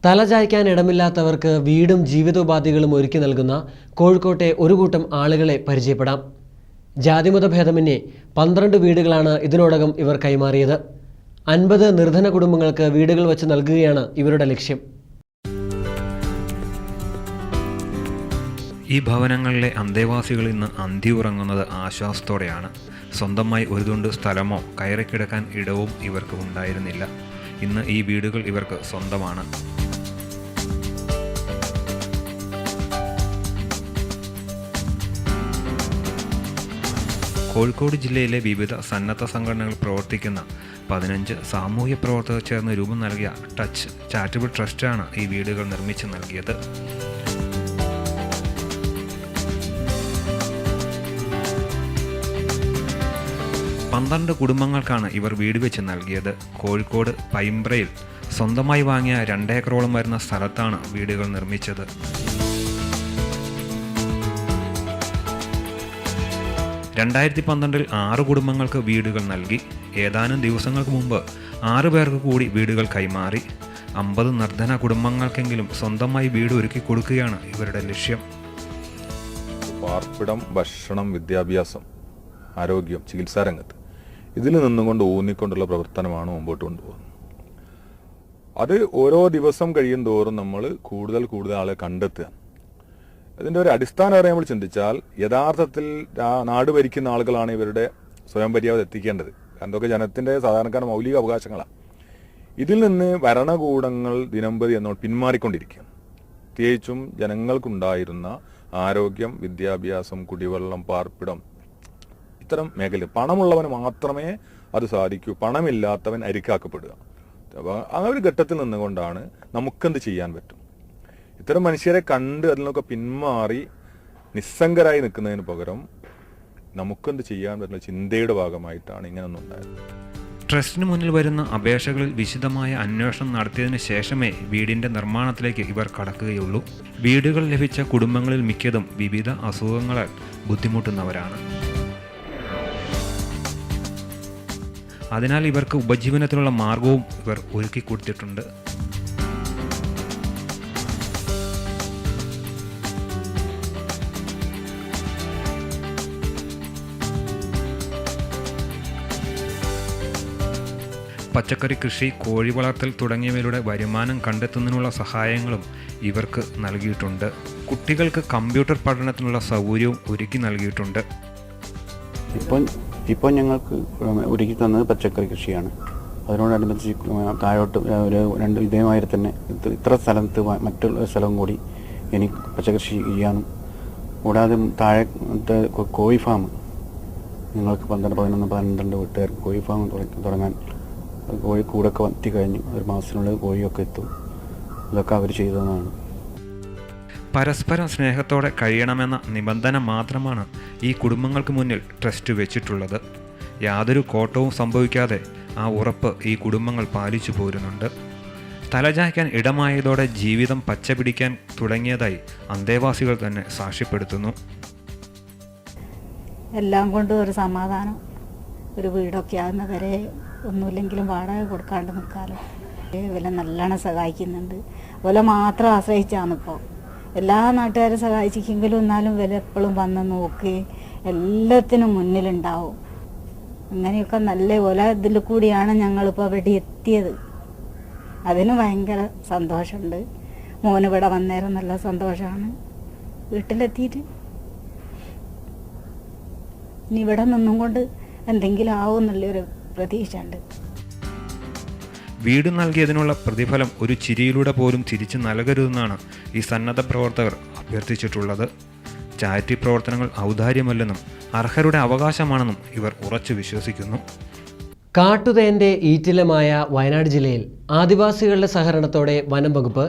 തലചായ്ക്കാൻ ഇടമില്ലാത്തവർക്ക് വീടും ജീവിതോപാധികളും ഒരുക്കി നൽകുന്ന കോഴിക്കോട്ടെ ഒരു കൂട്ടം ആളുകളെ പരിചയപ്പെടാം. ജാതിമത ഭേദമന്യേ 12 വീടുകളാണ് ഇതിനോടകം ഇവർ കൈമാറിയത്. 50 നിർധന കുടുംബങ്ങൾക്ക് വീടുകൾ വച്ച് നൽകുകയാണ് ഇവരുടെ ലക്ഷ്യം. ഈ ഭവനങ്ങളിലെ അന്തേവാസികൾ ഇന്ന് അന്തിയുറങ്ങുന്നത് ആശ്വാസത്തോടെയാണ്. സ്വന്തമായി ഒരു തുണ്ട് സ്ഥലമോ കയറിക്കിടക്കാൻ ഇടവും ഇവർക്ക് ഉണ്ടായിരുന്നില്ല. ഇന്ന് ഈ വീടുകൾ ഇവർക്ക് സ്വന്തമാണ്. കോഴിക്കോട് ജില്ലയിലെ വിവിധ സന്നദ്ധ സംഘടനകൾ പ്രവർത്തിക്കുന്ന 15 സാമൂഹ്യ പ്രവർത്തകർ ചേർന്ന് രൂപം നൽകിയ ടച്ച് ചാരിറ്റബിൾ ട്രസ്റ്റാണ് ഈ വീടുകൾ നിർമ്മിച്ച് നൽകിയത്. പന്ത്രണ്ട് കുടുംബങ്ങൾക്കാണ് ഇവർ വീട് വെച്ച് നൽകിയത്. കോഴിക്കോട് പൈമ്പ്രയിൽ സ്വന്തമായി വാങ്ങിയ 2 ഏക്കറോളം വരുന്ന സ്ഥലത്താണ് വീടുകൾ നിർമ്മിച്ചത്. 2012 6 കുടുംബങ്ങൾക്ക് വീടുകൾ നൽകി. ഏതാനും ദിവസങ്ങൾക്ക് മുമ്പ് 6 പേർക്ക് കൂടി വീടുകൾ കൈമാറി. 50 നിർധന കുടുംബങ്ങൾക്കെങ്കിലും സ്വന്തമായി വീട് ഒരുക്കി കൊടുക്കുകയാണ് ഇവരുടെ ലക്ഷ്യം. പാർപ്പിടം, ഭക്ഷണം, വിദ്യാഭ്യാസം, ആരോഗ്യം, ചികിത്സാരംഗത്ത് ഇതിൽ നിന്നുകൊണ്ട് ഊന്നിക്കൊണ്ടുള്ള പ്രവർത്തനമാണ് മുമ്പോട്ട് കൊണ്ടുപോകുന്നത്. അത് ഓരോ ദിവസം കഴിയും തോറും നമ്മൾ കൂടുതൽ ആളെ കണ്ടെത്തുക. ഇതിൻ്റെ ഒരു അടിസ്ഥാനം നമ്മൾ ചിന്തിച്ചാൽ യഥാർത്ഥത്തിൽ നാട് ഭരിക്കുന്ന ആളുകളാണ് ഇവരുടെ സ്വയം പര്യാപ്തത എത്തിക്കേണ്ടത്. കാരണം ഇതൊക്കെ ജനത്തിൻ്റെ സാധാരണക്കാരുടെ മൗലിക അവകാശങ്ങളാണ്. ഇതിൽ നിന്ന് ഭരണകൂടങ്ങൾ ദിനംപ്രതി എന്നോട് പിന്മാറിക്കൊണ്ടിരിക്കുക. പ്രത്യേകിച്ചും ജനങ്ങൾക്കുണ്ടായിരുന്ന ആരോഗ്യം, വിദ്യാഭ്യാസം, കുടിവെള്ളം, പാർപ്പിടം, ഇത്തരം മേഖല പണമുള്ളവന് മാത്രമേ അത് സാധിക്കൂ. പണമില്ലാത്തവൻ അരിക്കാക്കപ്പെടുക. അപ്പോൾ ആ ഒരു ഘട്ടത്തിൽ നിന്നുകൊണ്ടാണ് നമുക്കെന്ത് ചെയ്യാൻ പറ്റും. ഇത്തരം മനുഷ്യരെ കണ്ട് അതിൽ നിന്നൊക്കെ പിന്മാറി നിസ്സംഗരായി നിൽക്കുന്നതിന് പകരം നമുക്കെന്ത് ചെയ്യാൻ പറ്റുന്ന ചിന്തയുടെ ഭാഗമായിട്ടാണ് ഇങ്ങനെയൊന്നും ഉണ്ടായത്. ട്രസ്റ്റിന് മുന്നിൽ വരുന്ന അപേക്ഷകളിൽ വിശദമായ അന്വേഷണം നടത്തിയതിനു ശേഷമേ വീടിന്റെ നിർമ്മാണത്തിലേക്ക് ഇവർ കടക്കുകയുള്ളൂ. വീടുകൾ ലഭിച്ച കുടുംബങ്ങളിൽ മിക്കതും വിവിധ അസുഖങ്ങളാൽ ബുദ്ധിമുട്ടുന്നവരാണ്. അതിനാൽ ഇവർക്ക് ഉപജീവനത്തിനുള്ള മാർഗവും ഇവർ ഒരുക്കി കൊടുത്തിട്ടുണ്ട്. പച്ചക്കറി കൃഷി, കോഴി വളർത്തൽ തുടങ്ങിയവയുടെ വരുമാനം കണ്ടെത്തുന്നതിനുള്ള സഹായങ്ങളും ഇവർക്ക് നൽകിയിട്ടുണ്ട്. കുട്ടികൾക്ക് കമ്പ്യൂട്ടർ പഠനത്തിനുള്ള സൗകര്യവും ഒരുക്കി നൽകിയിട്ടുണ്ട്. ഇപ്പോൾ ഞങ്ങൾക്ക് ഒരുക്കി തന്നത് പച്ചക്കറി കൃഷിയാണ്. അതിനോടനുബന്ധിച്ച് താഴോട്ട് ഒരു 2 ഇതേമാതിരി തന്നെ ഇത്ര സ്ഥലത്ത് മറ്റുള്ള സ്ഥലവും കൂടി എനിക്ക് പച്ചക്കൃഷി ചെയ്യാനും, കൂടാതെ താഴെ കോഴി ഫാം ഞങ്ങൾക്ക് 12 വീട്ടുകാർക്ക് കോഴി ഫാം തുടങ്ങാൻ കോഴിക്കൂടൊക്കെ എത്തിക്കഴിഞ്ഞു. ഒരു മാസത്തിനുള്ളിൽ കോഴിയൊക്കെ എത്തും. ഇതൊക്കെ അവർ ചെയ്തതാണ്. പരസ്പരം സ്നേഹത്തോടെ കഴിയണമെന്ന നിബന്ധന മാത്രമാണ് ഈ കുടുംബങ്ങൾക്ക് മുന്നിൽ ട്രസ്റ്റ് വെച്ചിട്ടുള്ളത്. യാതൊരു കോട്ടവും സംഭവിക്കാതെ ആ ഉറപ്പ് ഈ കുടുംബങ്ങൾ പാലിച്ചു പോരുന്നുണ്ട്. തലചായ്ക്കാൻ ഇടമായതോടെ ജീവിതം പച്ചപിടിക്കാൻ തുടങ്ങിയതായി അന്തേവാസികൾ തന്നെ സാക്ഷ്യപ്പെടുത്തുന്നു. എല്ലാം കൊണ്ടും ഒരു സമാധാനം, ഒരു വീടൊക്കെ ആകുന്നവരെ ഒന്നുമില്ലെങ്കിലും വാടക കൊടുക്കാണ്ട് നിൽക്കാമല്ലോ. ഇവരെ നല്ലോണം സഹായിക്കുന്നുണ്ട്. ഇവരെ മാത്രം ആശ്രയിച്ചാണിപ്പോൾ. എല്ലാ നാട്ടുകാരും സഹായിച്ചെങ്കിലും എന്നാലും ഇവർ എപ്പോഴും വന്ന് നോക്കി എല്ലാത്തിനും മുന്നിലുണ്ടാവും. അങ്ങനെയൊക്കെ നല്ല പോലെ ഇതിൽ കൂടിയാണ് ഞങ്ങളിപ്പോൾ ഇവിടെ എത്തിയത്. അതിന് ഭയങ്കര സന്തോഷമുണ്ട്. മോന് ഇവിടെ വന്നേരം നല്ല സന്തോഷമാണ്. വീട്ടിലെത്തിയിട്ട് ഇനി ഇവിടെ നിന്നും കൊണ്ട് എന്തെങ്കിലും ആവും എന്നുള്ളൊരു പ്രതീക്ഷ ഉണ്ട്. വീട് നൽകിയതിനുള്ള പ്രതിഫലം ഒരു ചിരിയിലൂടെ പോലും തിരിച്ചു നൽകരുതെന്നാണ് ഈ സന്നദ്ധ പ്രവർത്തകർ അഭ്യർത്ഥിച്ചിട്ടുള്ളത്. ചാരിറ്റി പ്രവർത്തനങ്ങൾ ഔദാര്യമല്ലെന്നും അർഹരുടെ അവകാശമാണെന്നും ഇവർ ഉറച്ചു വിശ്വസിക്കുന്നു. കാട്ടുതേൻ്റെ ഈറ്റിലമായ വയനാട് ജില്ലയിൽ ആദിവാസികളുടെ സഹകരണത്തോടെ വനം വകുപ്പ്